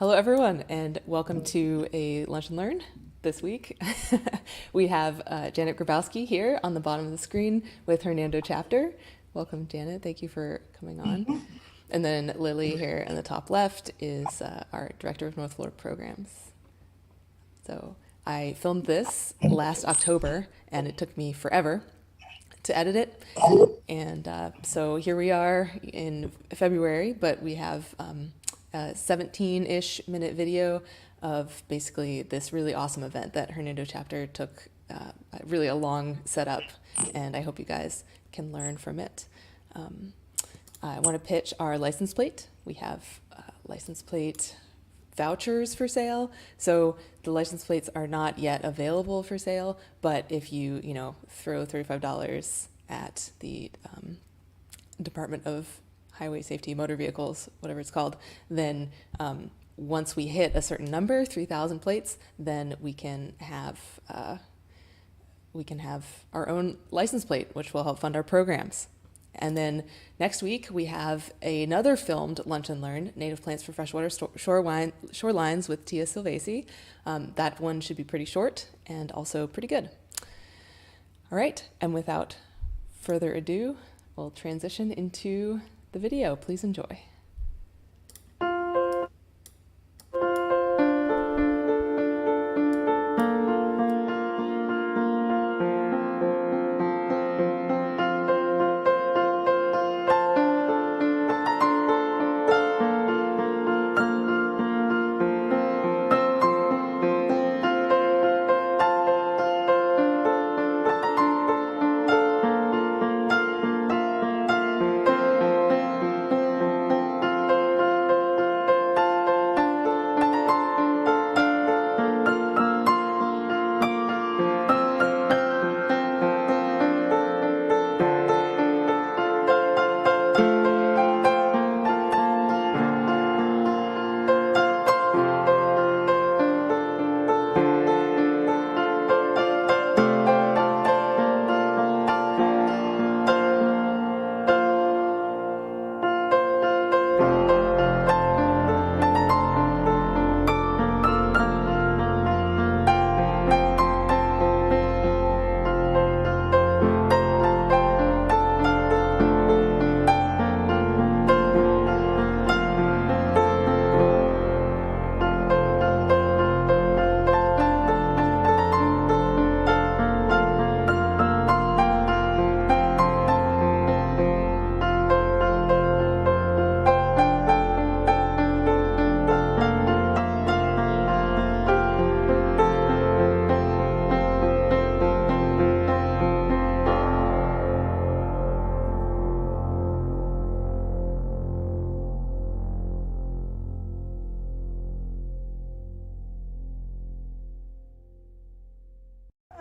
Hello everyone, and welcome to a Lunch and Learn this week. We have Janet Grabowski here on the bottom of the screen with Hernando Chapter. Welcome, Janet. Thank you for coming on. And then Lily here in the top left is our Director of North Florida Programs. So I filmed this last October, and it took me forever to edit it. And so here we are in February, but we have a 17-ish minute video of basically this really awesome event that Hernando Chapter took really a long setup, and I hope you guys can learn from it. I want to pitch our license plate. We have license plate vouchers for sale. So the license plates are not yet available for sale, but if you throw $35 at the Department of Highway Safety, Motor Vehicles, whatever it's called, then once we hit a certain number, 3,000 plates, then we can have our own license plate, which will help fund our programs. And then next week we have another filmed Lunch and Learn, Native Plants for Freshwater Shorelines with Tia Silvasi. That one should be pretty short and also pretty good. All right, and without further ado, we'll transition into the video. Please enjoy.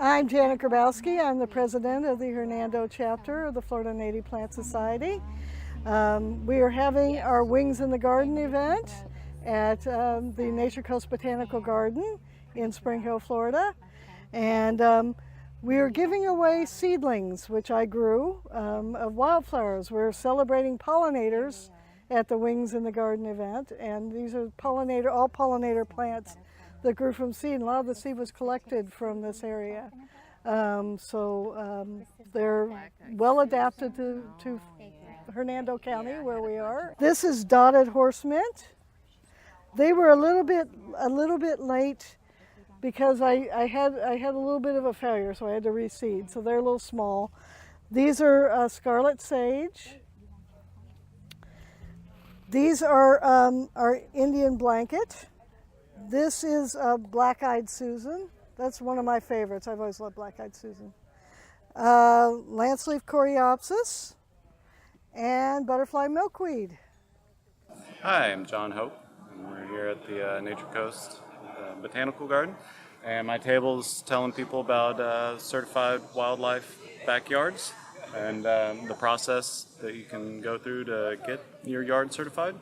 I'm Janet Grabowski. I'm the president of the Hernando Chapter of the Florida Native Plant Society. We are having our Wings in the Garden event at the Nature Coast Botanical Garden in Spring Hill, Florida. And we are giving away seedlings, which I grew, of wildflowers. We're celebrating pollinators at the Wings in the Garden event, and these are all pollinator plants that grew from seed, and a lot of the seed was collected from this area. They're well adapted to Hernando County, where we are. This is dotted horse mint. They were a little bit late because I had a little bit of a failure, so I had to reseed. So they're a little small. These are scarlet sage. These are our Indian blanket. This is black-eyed Susan. That's one of my favorites. I've always loved black-eyed Susan. Lanceleaf coreopsis and butterfly milkweed. Hi, I'm John Hope, and we're here at the Nature Coast Botanical Garden. And my table's telling people about certified wildlife backyards and the process that you can go through to get your yard certified.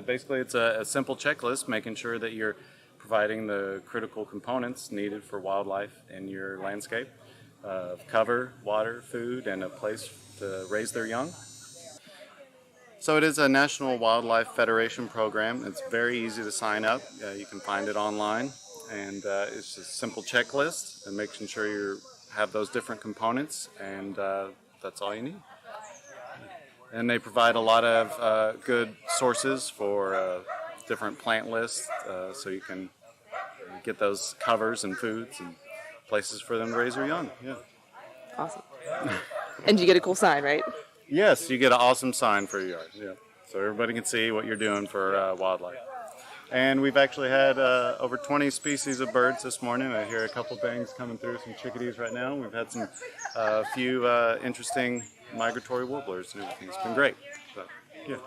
Basically, it's a simple checklist, making sure that you're providing the critical components needed for wildlife in your landscape, cover, water, food, and a place to raise their young. So it is a National Wildlife Federation program. It's very easy to sign up. You can find it online, and it's just a simple checklist and making sure you have those different components, and that's all you need. And they provide a lot of good sources for different plant lists, so you can get those covers and foods and places for them to raise their young. Yeah. Awesome. And you get a cool sign, right? Yes, you get an awesome sign for your yard. Yeah. So everybody can see what you're doing for wildlife. And we've actually had over 20 species of birds this morning. I hear a couple bangs coming through, some chickadees right now. We've had some few interesting migratory warblers and everything. It's been great. So, yeah.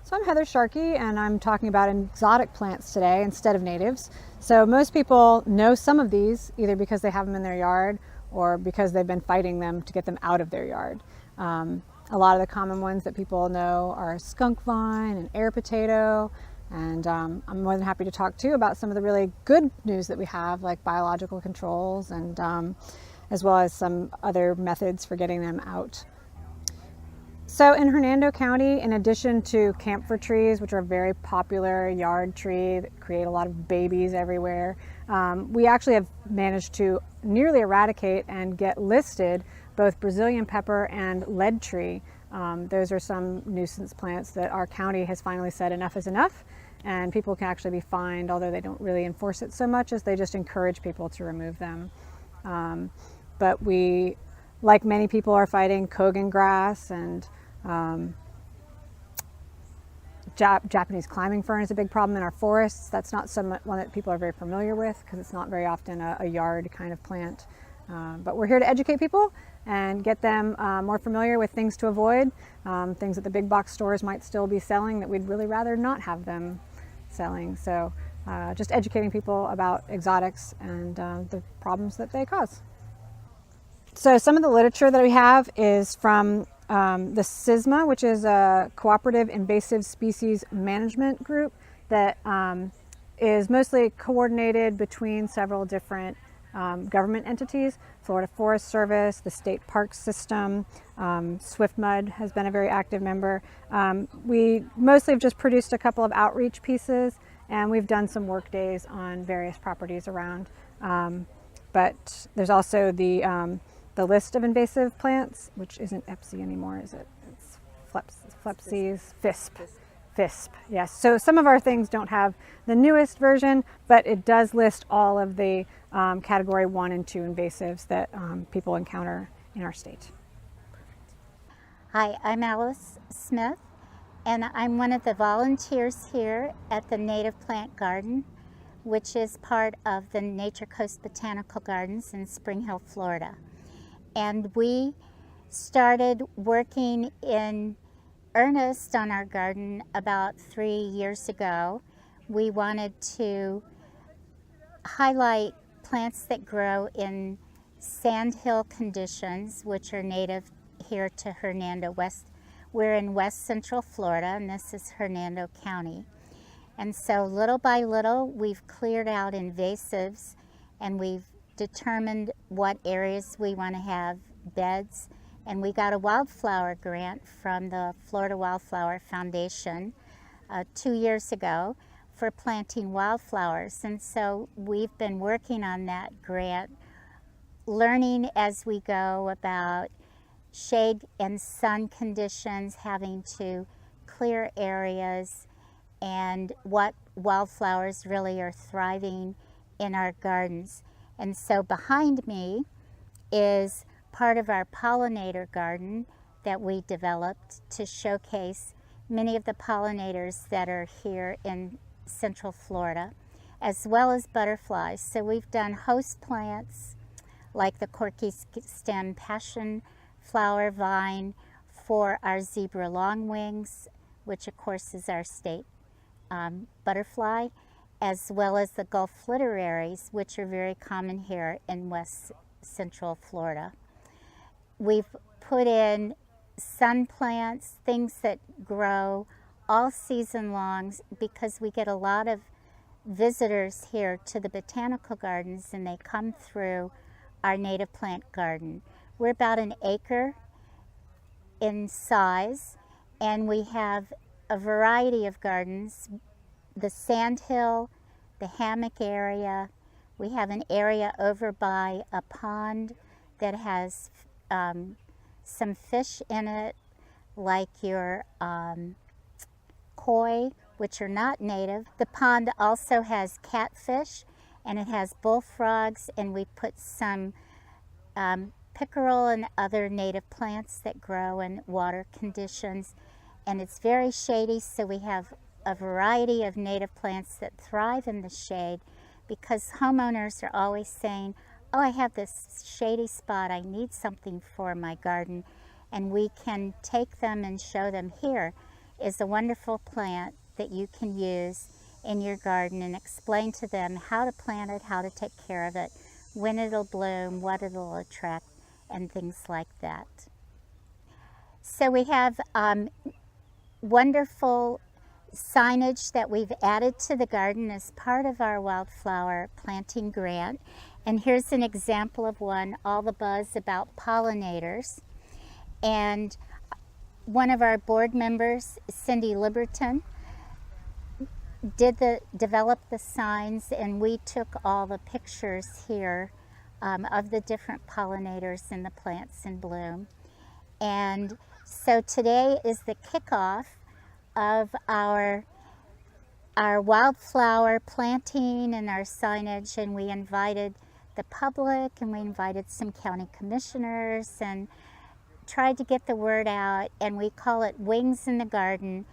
So I'm Heather Sharkey, and I'm talking about exotic plants today instead of natives. So most people know some of these either because they have them in their yard or because they've been fighting them to get them out of their yard. A lot of the common ones that people know are skunk vine and air potato, and I'm more than happy to talk too about some of the really good news that we have, like biological controls, and as well as some other methods for getting them out. So in Hernando County, in addition to camphor trees, which are a very popular yard tree that create a lot of babies everywhere, we actually have managed to nearly eradicate and get listed both Brazilian pepper and lead tree. Those are some nuisance plants that our county has finally said enough is enough, and people can actually be fined, although they don't really enforce it so much as they just encourage people to remove them. But we, like many people, are fighting Kogan grass, and Japanese climbing fern is a big problem in our forests. That's not one that people are very familiar with because it's not very often a yard kind of plant. But we're here to educate people and get them more familiar with things to avoid, things that the big box stores might still be selling that we'd really rather not have them selling. So just educating people about exotics and the problems that they cause. So some of the literature that we have is from the CISMA, which is a Cooperative Invasive Species Management Group that is mostly coordinated between several different government entities. Florida Forest Service, the State Parks System, SwiftMud has been a very active member. We mostly have just produced a couple of outreach pieces, and we've done some work days on various properties around. But there's also the list of invasive plants, which isn't EPSI anymore, is it? It's Flepsies, FISP, yes. So some of our things don't have the newest version, but it does list all of the category 1 and 2 invasives that people encounter in our state. Hi, I'm Alice Smith, and I'm one of the volunteers here at the Native Plant Garden, which is part of the Nature Coast Botanical Gardens in Spring Hill, Florida. And we started working in earnest on our garden about 3 years ago. We wanted to highlight plants that grow in sandhill conditions, which are native here to Hernando West. We're in West Central Florida, and this is Hernando County. And so little by little, we've cleared out invasives, and we've determined what areas we want to have beds. And we got a wildflower grant from the Florida Wildflower Foundation 2 years ago for planting wildflowers. And so we've been working on that grant, learning as we go about shade and sun conditions, having to clear areas, and what wildflowers really are thriving in our gardens. And so behind me is part of our pollinator garden that we developed to showcase many of the pollinators that are here in Central Florida, as well as butterflies. So we've done host plants like the corky stem passion flower vine for our zebra longwings, which of course is our state butterfly, as well as the Gulf literaries, which are very common here in West Central Florida. We've put in sun plants, things that grow all season long, because we get a lot of visitors here to the botanical gardens, and they come through our native plant garden. We're about an acre in size, And we have a variety of gardens, the sandhill, the hammock area. We have an area over by a pond that has some fish in it, like your koi, which are not native. The pond also has catfish, and it has bullfrogs, and we put some pickerel and other native plants that grow in water conditions. And it's very shady, so we have a variety of native plants that thrive in the shade, because homeowners are always saying, oh, I have this shady spot, I need something for my garden. And we can take them and show them, here is a wonderful plant that you can use in your garden, and explain to them how to plant it, how to take care of it, when it'll bloom, what it'll attract, and things like that. So we have wonderful signage that we've added to the garden as part of our wildflower planting grant. And here's an example of one, all the buzz about pollinators. And one of our board members, Cindy Liberton, developed the signs, and we took all the pictures here of the different pollinators and the plants in bloom. And so today is the kickoff of our wildflower planting and our signage, and we invited the public, and we invited some county commissioners, and tried to get the word out. And we call it Wings in the Garden,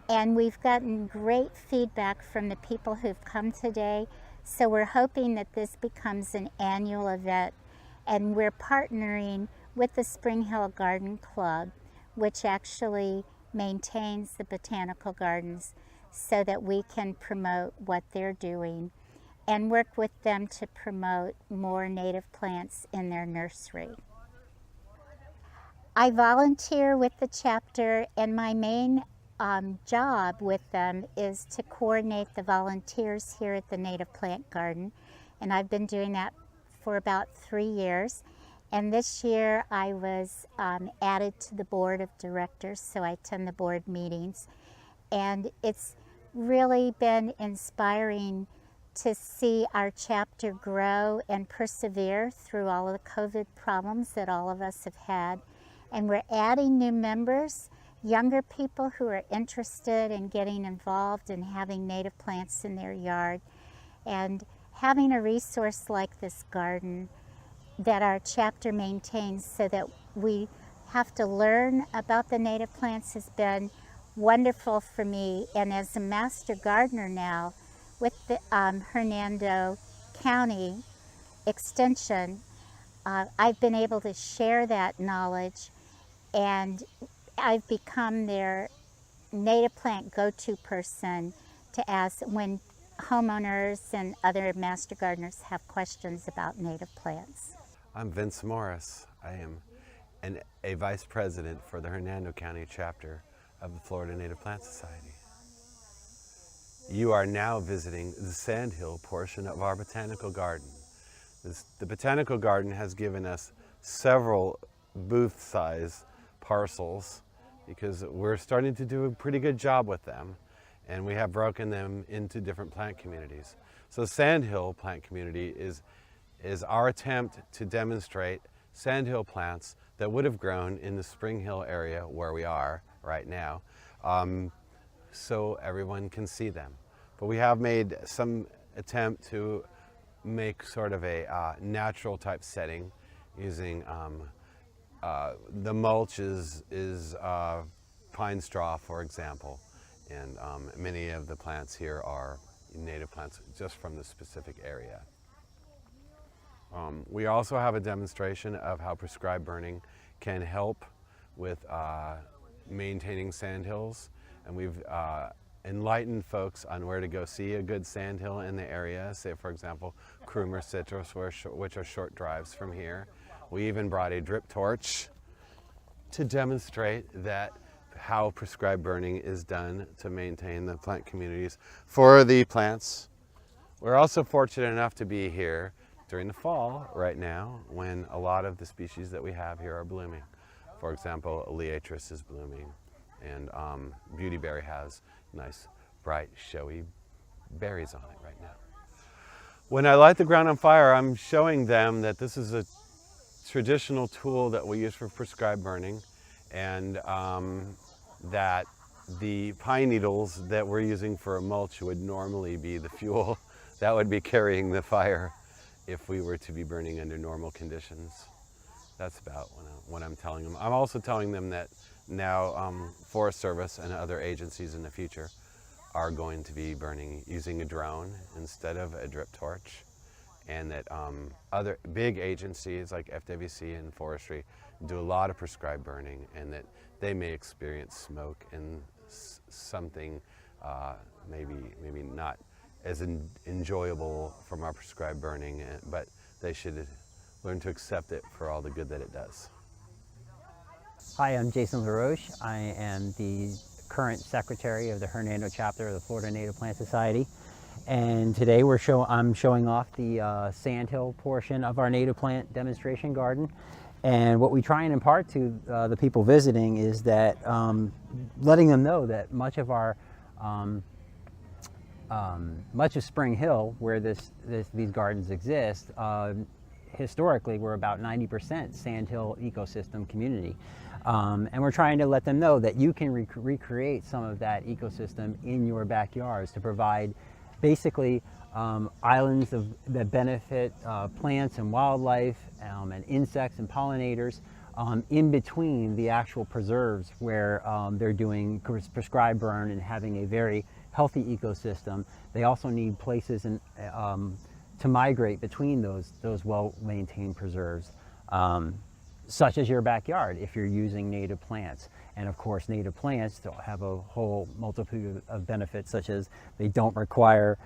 and we've gotten great feedback from the people who've come today. So we're hoping that this becomes an annual event, and we're partnering with the Spring Hill Garden Club, which actually maintains the botanical gardens, so that we can promote what they're doing and work with them to promote more native plants in their nursery. I volunteer with the chapter, and my main job with them is to coordinate the volunteers here at the Native Plant Garden, and I've been doing that for about 3 years. And this year I was added to the board of directors, so I attend the board meetings. And it's really been inspiring to see our chapter grow and persevere through all of the COVID problems that all of us have had. And we're adding new members, younger people who are interested in getting involved and having native plants in their yard. And having a resource like this garden that our chapter maintains, so that we have to learn about the native plants, has been wonderful for me. And as a master gardener now with the Hernando County Extension, I've been able to share that knowledge, and I've become their native plant go-to person to ask when homeowners and other master gardeners have questions about native plants. I'm Vince Morris. I am a vice president for the Hernando County chapter of the Florida Native Plant Society. You are now visiting the Sandhill portion of our botanical garden. The botanical garden has given us several booth-size parcels, because we're starting to do a pretty good job with them, and we have broken them into different plant communities. So Sandhill Plant Community is our attempt to demonstrate sandhill plants that would have grown in the Spring Hill area where we are right now, so everyone can see them. But we have made some attempt to make sort of a natural type setting using the mulch is pine straw, for example, and many of the plants here are native plants just from the specific area. We also have a demonstration of how prescribed burning can help with maintaining sandhills, and we've enlightened folks on where to go see a good sandhill in the area, say for example Krumer Citrus, which are short drives from here. We even brought a drip torch to demonstrate that how prescribed burning is done to maintain the plant communities for the plants. We're also fortunate enough to be here during the fall right now, when a lot of the species that we have here are blooming. For example, Aleatris is blooming, And beautyberry has nice, bright, showy berries on it right now. When I light the ground on fire, I'm showing them that this is a traditional tool that we use for prescribed burning, and that the pine needles that we're using for a mulch would normally be the fuel that would be carrying the fire if we were to be burning under normal conditions. That's about what I'm telling them. I'm also telling them that now Forest Service and other agencies in the future are going to be burning using a drone instead of a drip torch, and that other big agencies like FWC and forestry do a lot of prescribed burning, and that they may experience smoke and something maybe not as enjoyable from our prescribed burning, but they should learn to accept it for all the good that it does. Hi, I'm Jason LaRoche. I am the current secretary of the Hernando Chapter of the Florida Native Plant Society. And today I'm showing off the sandhill portion of our native plant demonstration garden. And what we try and impart to the people visiting is that letting them know that much of Spring Hill, where these gardens exist, historically we're about 90% sandhill ecosystem community. And we're trying to let them know that you can recreate some of that ecosystem in your backyards to provide basically islands that benefit plants and wildlife and insects and pollinators in between the actual preserves where they're doing prescribed burn and having a very healthy ecosystem. They also need places to migrate between those well-maintained preserves, such as your backyard if you're using native plants. And of course, native plants have a whole multitude of benefits, such as they don't require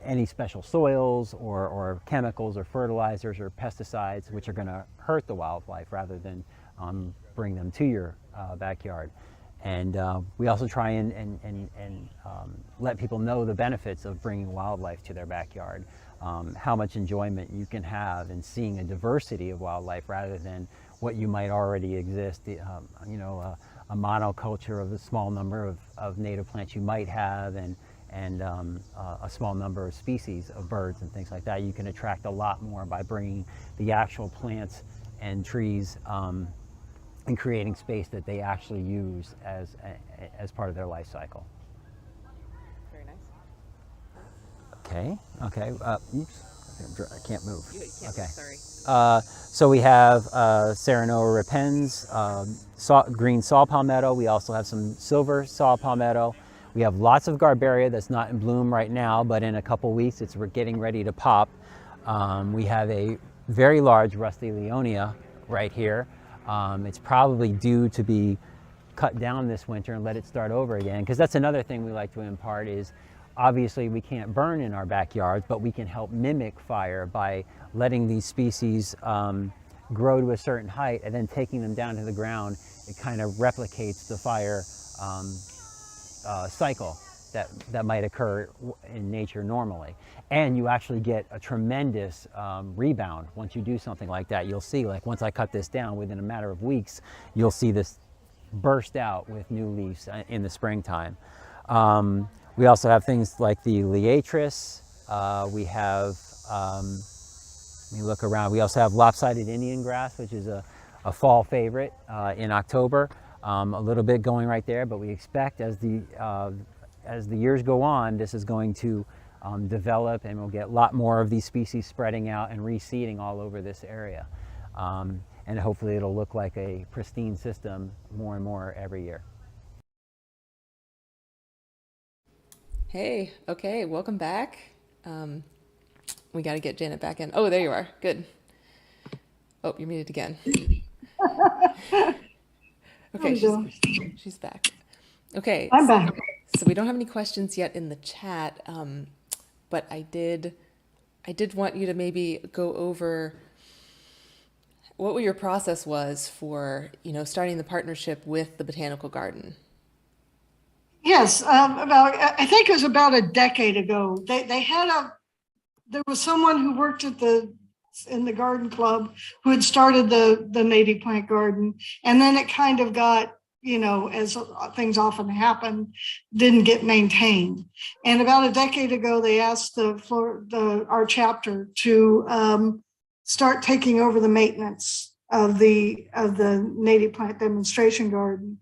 any special soils or chemicals or fertilizers or pesticides, which are going to hurt the wildlife rather than bring them to your backyard. And we also try and let people know the benefits of bringing wildlife to their backyard, how much enjoyment you can have in seeing a diversity of wildlife rather than what you might already exist, a monoculture of a small number of native plants you might have, and a small number of species of birds and things like that. You can attract a lot more by bringing the actual plants and trees and creating space that they actually use as part of their life cycle. Very nice. Okay. Oops. I can't move. You can't Okay. move, sorry. So we have Serenora repens, green saw palmetto. We also have some silver saw palmetto. We have lots of garbaria that's not in bloom right now, but in a couple weeks we're getting ready to pop. We have a very large rusty leonia right here. It's probably due to be cut down this winter and let it start over again, because that's another thing we like to impart is obviously we can't burn in our backyards, but we can help mimic fire by letting these species grow to a certain height and then taking them down to the ground. It kind of replicates the fire cycle that might occur in nature normally. And you actually get a tremendous rebound once you do something like that. You'll see, like once I cut this down, within a matter of weeks, you'll see this burst out with new leaves in the springtime. We also have things like the liatris. We have, let me look around, we also have lopsided Indian grass, which is a fall favorite in October. A little bit going right there, but we expect as the years go on, this is going to develop, and we'll get a lot more of these species spreading out and reseeding all over this area. And hopefully it'll look like a pristine system more and more every year. Hey, okay, welcome back. We got to get Janet back in. Oh, there you are. Good. Oh, you're muted again. Okay, she's back. Okay, I'm back. So we don't have any questions yet in the chat, but I did want you to maybe go over what your process was for, starting the partnership with the Botanical Garden. Yes, I think it was about a decade ago. There was someone who worked in the garden club who had started the native plant garden, and then it kind of got as things often happen, didn't get maintained. And about a decade ago, they asked our chapter to start taking over the maintenance of the native plant demonstration garden.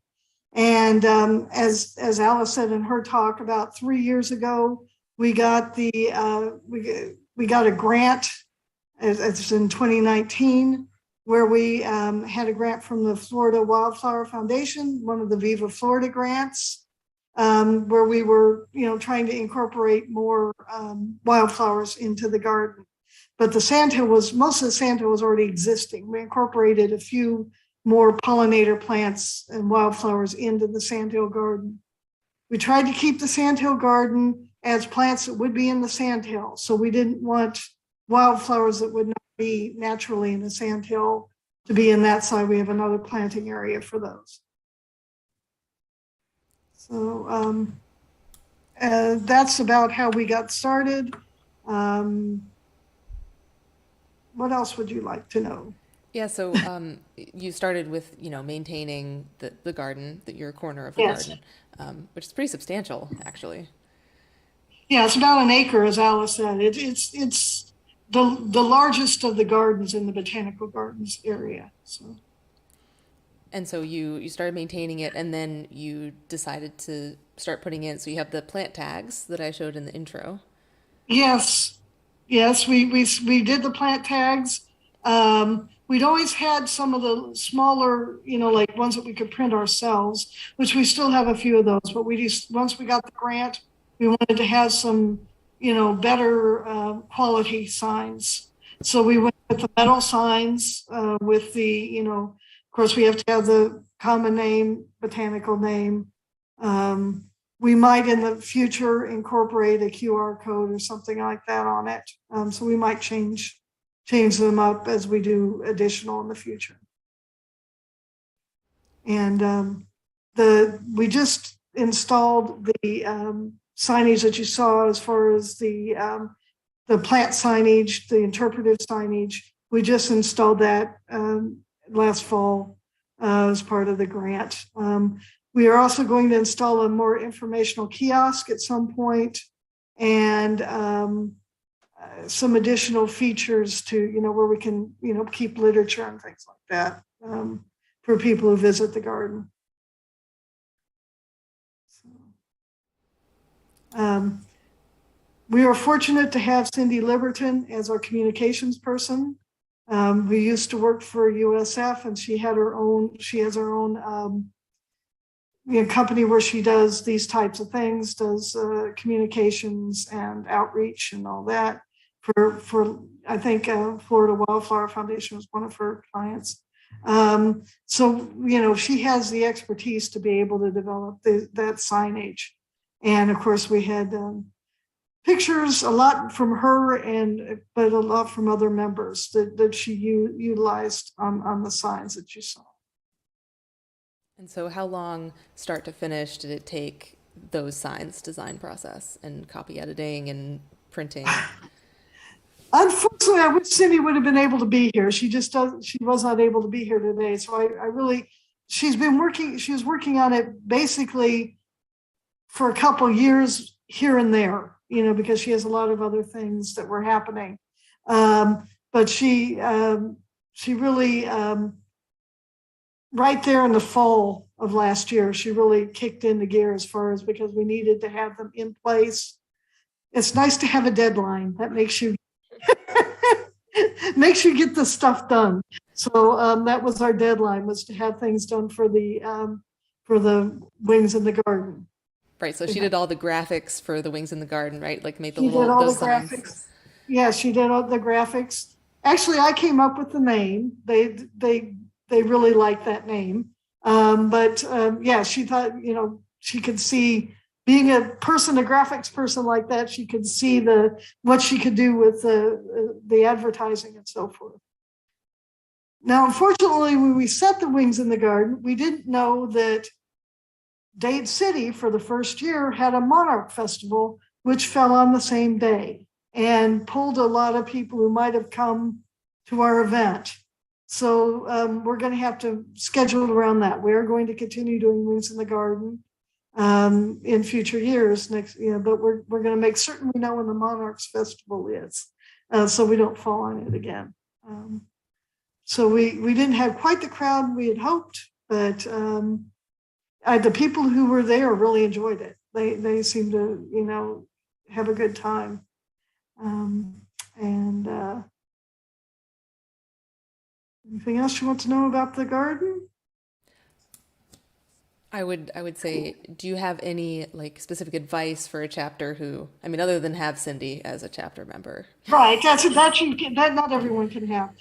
And as Alice said in her talk, about 3 years ago, we got we got a grant. It's in 2019, where we had a grant from the Florida Wildflower Foundation, one of the Viva Florida grants, where we were, trying to incorporate more wildflowers into the garden. But most of the sandhill was already existing. We incorporated a few more pollinator plants and wildflowers into the sandhill garden. We tried to keep the sandhill garden as plants that would be in the sandhill. So we didn't want wildflowers that would not be naturally in the sandhill to be in that side. We have another planting area for those. So that's about how we got started. What else would you like to know? Yeah, so you started with, maintaining the garden, your corner of the Yes. garden, which is pretty substantial, actually. Yeah, it's about an acre, as Alice said. It's the largest of the gardens in the botanical gardens area. So. And so you started maintaining it, and then you decided to start putting in, so you have the plant tags that I showed in the intro. Yes, we did the plant tags. We'd always had some of the smaller, like ones that we could print ourselves, which we still have a few of those. But once we got the grant, we wanted to have some, better quality signs. So we went with the metal signs, with the, of course, we have to have the common name, botanical name. We might in the future incorporate a QR code or something like that on it. So we might change them up as we do additional in the future. And we just installed the signage that you saw as far as the plant signage, the interpretive signage. We just installed that last fall as part of the grant. We are also going to install a more informational kiosk at some point, and some additional features to, where we can, keep literature and things like that for people who visit the garden. We are fortunate to have Cindy Liberton as our communications person, who used to work for USF, and she has her own company where she does these types of things, does communications and outreach and all that for I think Florida Wildflower Foundation was one of her clients. So, she has the expertise to be able to develop that signage. And of course we had pictures, a lot from her, but a lot from other members that she utilized on the signs that you saw. And so how long, start to finish, did it take those signs design process and copy editing and printing? Unfortunately, I wish Cindy would have been able to be here. She was not able to be here today. So she was working on it basically for a couple years here and there, because she has a lot of other things that were happening. But she really, right there in the fall of last year, she really kicked into gear as far as, because we needed to have them in place. It's nice to have a deadline that makes you get the stuff done. So that was our deadline, was to have things done for the wings in the garden. Right. So she did all the graphics for the wings in the garden, right? Like made She did all the signs. graphics. Yeah, she did all the graphics. Actually, I came up with the name. They really liked that name. Yeah, she thought, she could see, being a graphics person like that, she could see what she could do with the advertising and so forth. Now, unfortunately, when we set the wings in the garden, we didn't know that Dade City, for the first year, had a monarch festival, which fell on the same day and pulled a lot of people who might have come to our event. So we're going to have to schedule around that. We are going to continue doing Wings in the Garden in future years but we're going to make certain we know when the Monarchs Festival is, so we don't fall on it again. So we didn't have quite the crowd we had hoped, but the people who were there really enjoyed it. They seemed to have a good time. Anything else you want to know about the garden? I would say, do you have any like specific advice for a chapter who, I mean, other than have Cindy as a chapter member? Right, that not everyone can have.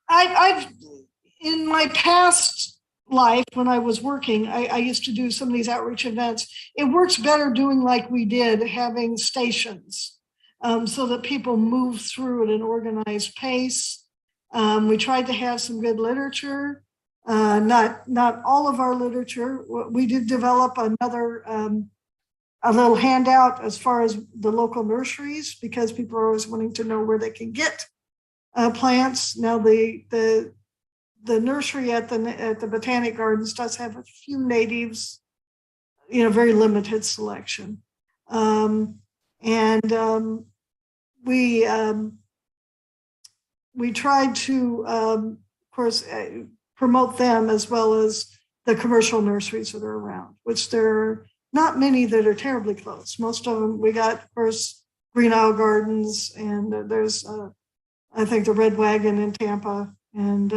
I've in my past life when I was working, I used to do some of these outreach events. It works better doing like we did, having stations, so that people move through at an organized pace. We tried to have some good literature. Not all of our literature. We did develop another a little handout as far as the local nurseries, because people are always wanting to know where they can get plants. Now the nursery at the Botanic Gardens does have a few natives, very limited selection, we tried to, of course, promote them as well as the commercial nurseries that are around, which there are not many that are terribly close. Most of them, we got, of course, Green Isle Gardens, and there's, I think, the Red Wagon in Tampa, and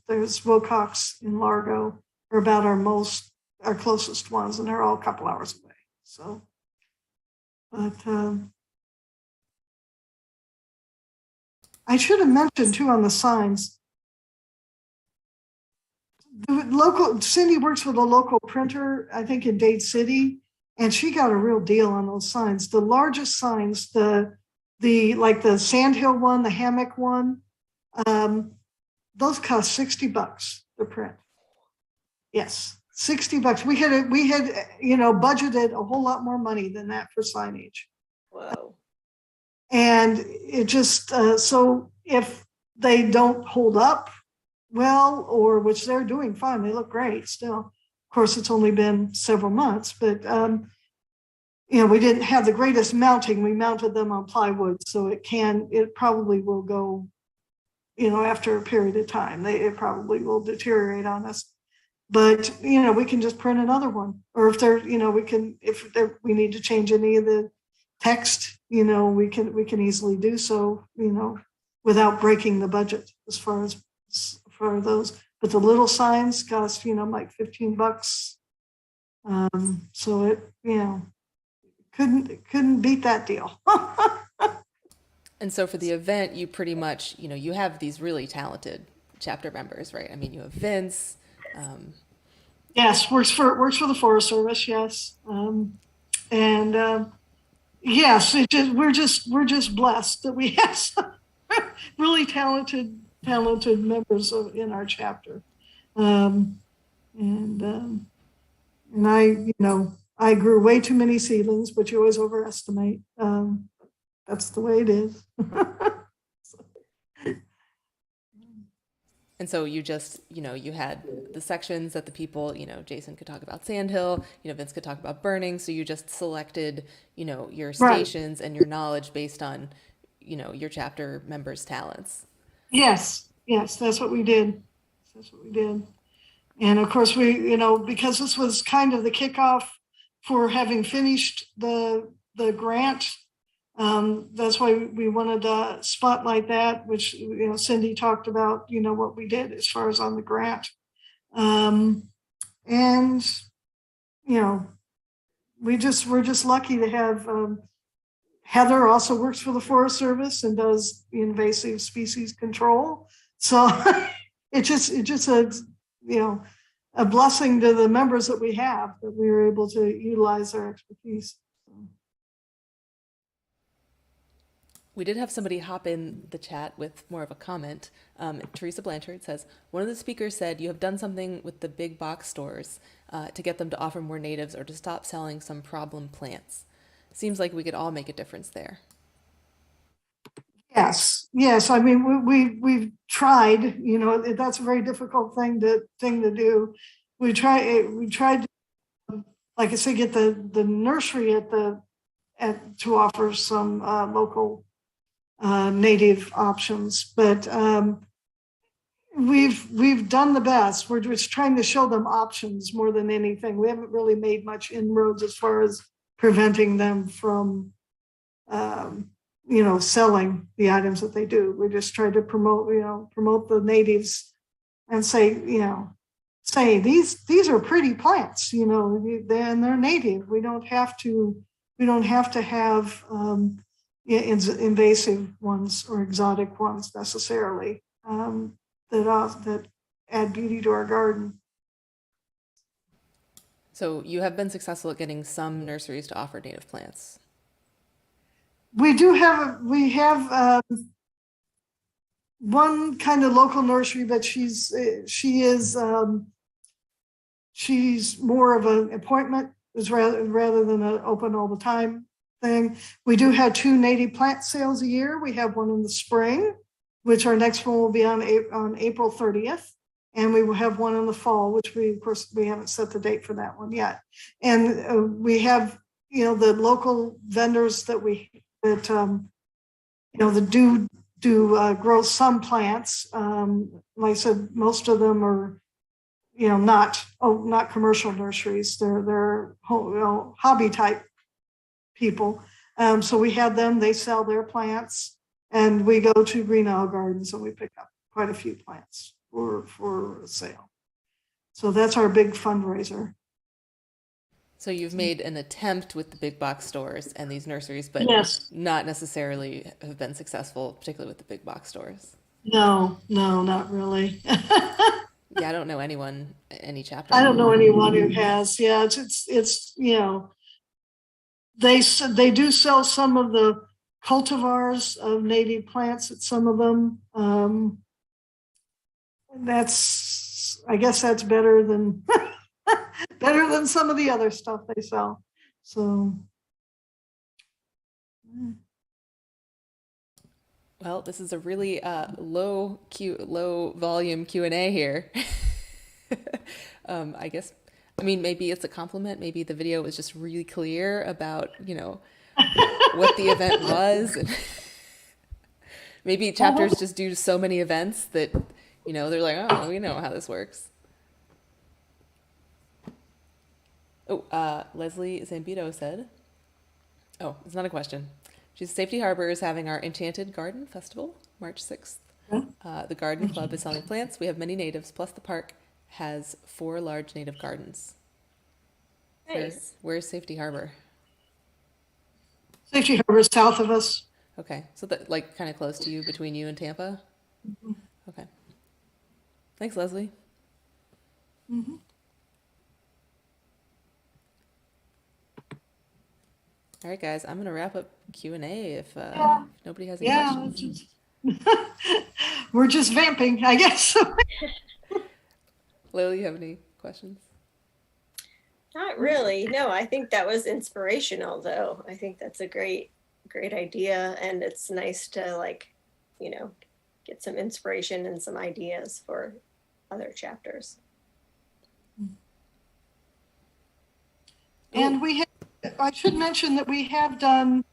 there's Wilcox in Largo, are about our closest ones, and they're all a couple hours away. So, but I should have mentioned too on the signs. Cindy works with a local printer, I think in Dade City, and she got a real deal on those signs. The largest signs, the like the Sandhill one, the hammock one, those cost $60 to print. Yes, $60. We had budgeted a whole lot more money than that for signage. Whoa. And it just so if they don't hold up well, or which they're doing fine, they look great still. Of course, it's only been several months, but we didn't have the greatest mounting. We mounted them on plywood, so it probably will go, after a period of time, it probably will deteriorate on us. But we can just print another one, or if we need to change any of the text, we can easily do so, without breaking the budget as far as for those. But the little signs cost, like $15. So it, couldn't beat that deal. And so for the event, you pretty much, you have these really talented chapter members, right? I mean, you have Vince. Yes, works for the Forest Service. Yes, yes, we're just blessed that we have some really talented members in our chapter, and I grew way too many seedlings, but you always overestimate. That's the way it is. And so you just, you had the sections that the people, Jason could talk about Sandhill, Vince could talk about burning. So you just selected, your stations and your knowledge based on, your chapter members' talents. Yes, that's what we did. And of course because this was kind of the kickoff for having finished the grant, that's why we wanted to spotlight that, which, Cindy talked about, what we did as far as on the grant. We're just lucky to have, Heather also works for the Forest Service and does invasive species control. So it's just a blessing to the members that we have, that we were able to utilize their expertise. We did have somebody hop in the chat with more of a comment. Teresa Blanchard says, one of the speakers said you have done something with the big box stores to get them to offer more natives or to stop selling some problem plants. Seems like we could all make a difference there. Yes. I mean, we've tried. You know, that's a very difficult thing to do. We tried to, like I say, get the nursery to offer some local native options, but we've done the best. We're just trying to show them options more than anything. We haven't really made much inroads as far as preventing them from selling the items that they do. We just try to promote the natives and say these are pretty plants, and they're native. We don't have to have invasive ones or exotic ones necessarily that add beauty to our garden. So you have been successful at getting some nurseries to offer native plants. We have one kind of local nursery, but she's more of an appointment rather than an open all the time thing. We do have 2 native plant sales a year. We have one in the spring, which our next one will be on April 30th. And we will have one in the fall, which we haven't set the date for that one yet. And we have, the local vendors that grow some plants. Like I said, most of them are, not commercial nurseries. They're hobby type people. So we have them, they sell their plants, and we go to Green Isle Gardens and we pick up quite a few plants for sale. So that's our big fundraiser. So you've made an attempt with the big box stores and these nurseries, but yes, not necessarily have been successful, particularly with the big box stores. No, not really. Yeah, I don't know any chapter. I don't know anyone who has. Yeah, it's they do sell some of the cultivars of native plants at some of them. I guess that's better than some of the other stuff they sell. So. Well, this is a really low volume Q&A here. I guess, maybe it's a compliment. Maybe the video was just really clear about, what the event was. And maybe chapters just do so many events that, they're like, oh, we know how this works. Oh, Leslie Zambito said, oh, it's not a question. She's Safety Harbor is having our Enchanted Garden Festival, March 6th. The garden club is selling plants. We have many natives, plus the park has 4 large native gardens. Nice. Where's Safety Harbor? Safety Harbor is south of us. Okay, so that kind of close to you, between you and Tampa? Mm-hmm. Okay. Thanks, Leslie. Mm-hmm. All right, guys, I'm going to wrap up Q&A if nobody has any questions. We're just vamping, I guess. Lily, you have any questions? Not really. No, I think that was inspirational, though. I think that's a great idea. And it's nice to, get some inspiration and some ideas for other chapters. And I should mention that we have done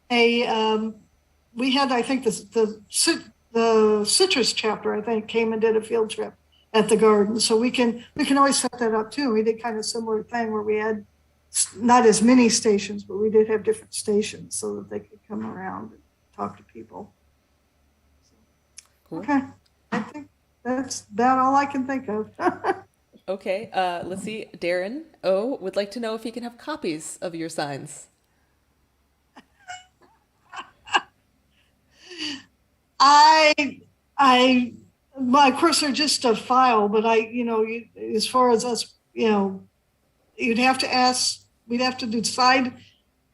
we had, I think, the citrus chapter, I think, came and did a field trip at the garden. So we can always set that up too. We did kind of similar thing where we had not as many stations, but we did have different stations so that they could come around and talk to people. Cool. Okay. I think that's about all I can think of. Okay, let's see. Darren O would like to know if he can have copies of your signs. Well, of course, they're just a file, but as far as us, you'd have to ask, we'd have to decide,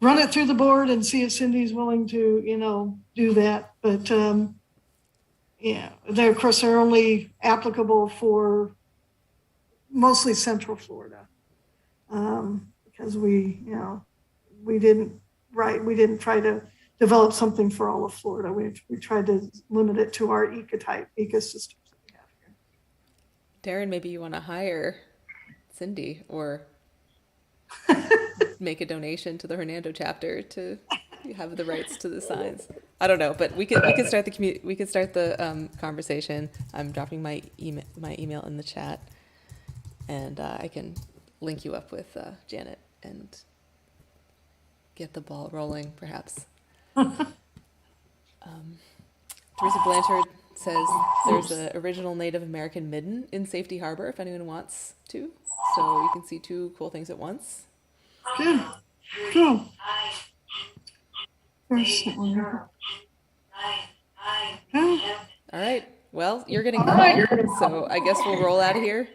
run it through the board and see if Cindy's willing to, do that. But, they're, of course, they're only applicable for mostly Central Florida, because we didn't try to develop something for all of Florida. We tried to limit it to our ecotype ecosystems that we have here. Darren, maybe you want to hire Cindy or make a donation to the Hernando chapter to have the rights to the signs. I don't know, but we could start the conversation. I'm dropping my email in the chat, and I can link you up with Janet and get the ball rolling, perhaps. Teresa Blanchard says there's an original Native American midden in Safety Harbor if anyone wants to. So you can see two cool things at once. Good. Cool. Where's that one? All right. Well, you're getting called, so I guess we'll roll out of here.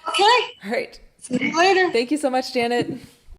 Okay. All right. See you later. Thank you so much, Janet.